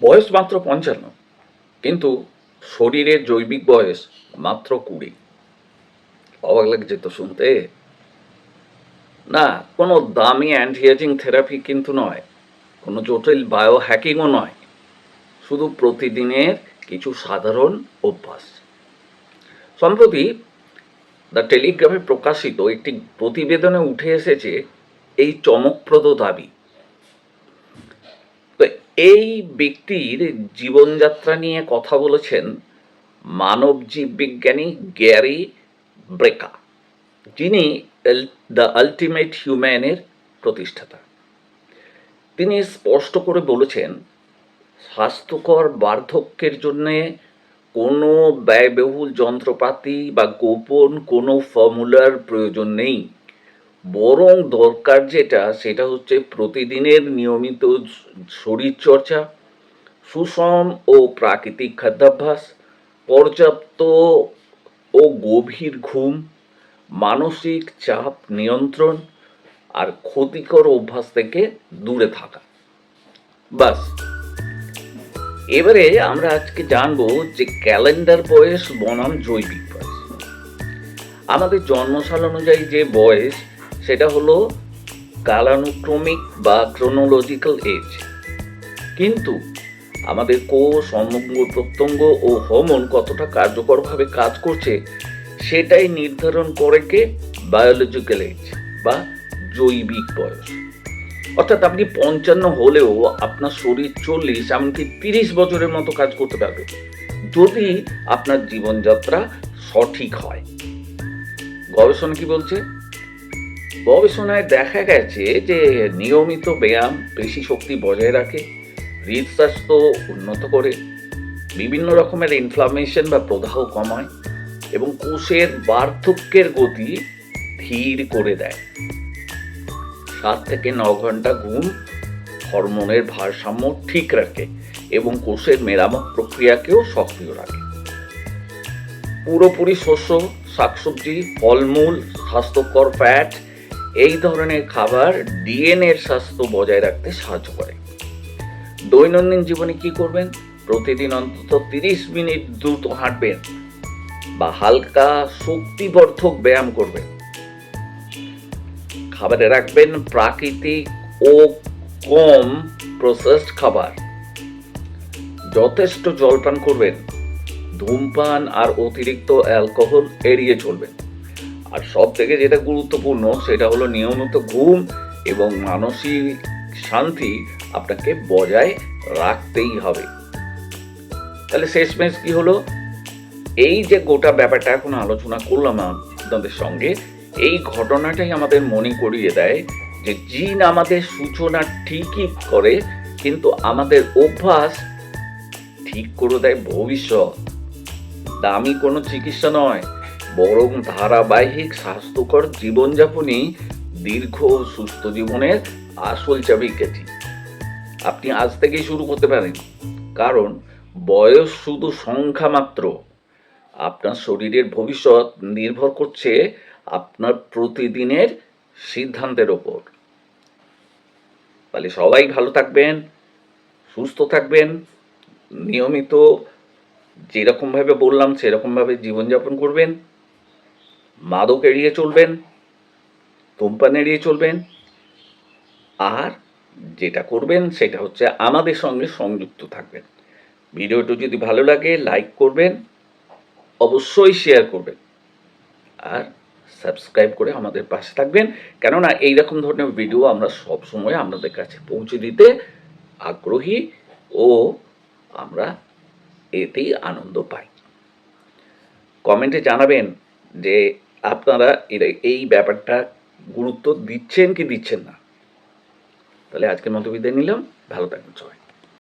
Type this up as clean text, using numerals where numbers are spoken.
বয়স মাত্র ৫৫, কিন্তু শরীরের জৈবিক বয়স মাত্র ২০। অবাক লাগছে তো শুনতে। না, কোনো দামি অ্যান্টি এজিং থেরাপি কিন্তু নয়, কোনো জটিল বায়ো হ্যাকিংও নয়, শুধু প্রতিদিনের কিছু সাধারণ অভ্যাস। সম্প্রতি দ্য টেলিগ্রাফে প্রকাশিত একটি প্রতিবেদনে উঠে এসেছে এই চমকপ্রদ দাবি। তো এই ব্যক্তির জীবনযাত্রা নিয়ে কথা বলেছেন মানব জীববিজ্ঞানী গ্যারি ব্রেকা, যিনি দ্য আলটিমেট হিউম্যানের প্রতিষ্ঠাতা। তিনি স্পষ্ট করে বলেছেন, স্বাস্থ্যকর বার্ধক্যের জন্যে কোনো ব্যয়বহুল যন্ত্রপাতি বা গোপন কোনো ফর্মুলার প্রয়োজন নেই, বরং দরকার যেটা সেটা হচ্ছে প্রতিদিনের নিয়মিত শরীরচর্চা, সুষম ও প্রাকৃতিক খাদ্যাভ্যাস, পর্যাপ্ত ও গভীর ঘুম, মানসিক চাপ নিয়ন্ত্রণ আর ক্ষতিকর অভ্যাস থেকে দূরে থাকা। বাস, এবারে আমরা আজকে জানবো যে ক্যালেন্ডার বয়স বনাম জৈবিক বয়স। আমাদের জন্মসাল অনুযায়ী যে বয়স সেটা হলো কালানুক্রমিক বা ক্রোনোলজিক্যাল এজ, কিন্তু আমাদের কোষ, অঙ্গ প্রত্যঙ্গ ও হরমোন কতটা কার্যকরভাবে কাজ করছে সেটাই নির্ধারণ করে কে বায়োলজিক্যাল এজ বা জৈবিক বয়স। অর্থাৎ আপনি ৫৫ হলেও আপনার শরীর ৪০ এমনকি ৩০ বছরের মতো কাজ করতে পারবে, যদি আপনার জীবনযাত্রা সঠিক হয়। গবেষণা কি বলছে? গবেষণায় দেখা গেছে যে নিয়মিত ব্যায়াম পেশি শক্তি বজায় রাখে, হৃদস্বাস্থ্য উন্নত করে, বিভিন্ন রকমের ইনফ্লামেশন বা প্রদাহ কমায় এবং কোষের বার্ধক্যের গতি ধীর করে দেয়। ৭ থেকে ৯ ঘন্টা ঘুম হরমোনের ভারসাম্য ঠিক রাখে এবং কোষের মেরামত প্রক্রিয়াকেও সক্রিয় রাখে। পুরোপুরি শস্য, শাকসবজি, ফলমূল, স্বাস্থ্যকর ফ্যাট এই ধরনের খাবার ডিএনএর স্বাস্থ্য বজায় রাখতে সাহায্য করে। দৈনন্দিন জীবনে কি করবেন? প্রতিদিন অন্তত ৩০ মিনিট দ্রুত হাঁটবেন বা হালকা শক্তিবর্ধক ব্যায়াম করবেন। খাবারে রাখবেন প্রাকৃতিক ও কম প্রসেসড খাবার। যথেষ্ট জল পান করবেন। ধূমপান আর অতিরিক্ত অ্যালকোহল এড়িয়ে চলবেন। আর সব থেকে যেটা গুরুত্বপূর্ণ সেটা হলো নিয়মিত ঘুম এবং মানসিক শান্তি আপনাকে বজায় রাখতেই হবে। তাহলে শেষমেশ কি হলো? এই যে গোটা ব্যাপারটা এখন আলোচনা করলাম আপনাদের সঙ্গে, এই ঘটনাটাই আমাদের মনে করিয়ে দেয় যে জিন আমাদের সূচনা ঠিকই করে, কিন্তু আমাদের অভ্যাস ঠিক করে দেয় ভবিষ্যৎ। দামি কোনো চিকিৎসা নয়, বরং ধারাবাহিক স্বাস্থ্যকর জীবনযাপনই দীর্ঘ সুস্থ জীবনের আসল চাবিকাঠি। আপনি আজ থেকেই শুরু করতে পারেন, কারণ বয়স শুধু সংখ্যা মাত্র। আপনার শরীরের ভবিষ্যৎ নির্ভর করছে আপনার প্রতিদিনের সিদ্ধান্তের ওপর। তাহলে সবাই ভালো থাকবেন, সুস্থ থাকবেন, নিয়মিত যেরকমভাবে বললাম সেরকমভাবে জীবনযাপন করবেন, মাদক এড়িয়ে চলবেন, ধূমপান এড়িয়ে চলবেন, আর যেটা করবেন সেটা হচ্ছে আমাদের সঙ্গে সংযুক্ত থাকবেন। ভিডিওটি যদি ভালো লাগে লাইক করবেন, অবশ্যই শেয়ার করবেন, আর সাবস্ক্রাইব করে আমাদের পাশে থাকবেন, কেননা এইরকম ধরনের ভিডিও আমরা সবসময় আপনাদের কাছে পৌঁছে দিতে আগ্রহী ও আমরা এতেই আনন্দ পাই। কমেন্টে জানাবেন যে আপনারা এই ব্যাপারটা গুরুত্ব দিচ্ছেন কি দিচ্ছেন না। তাহলে আজকের মতো বিদায় নিলাম, ভালো থাকবেন সবাই।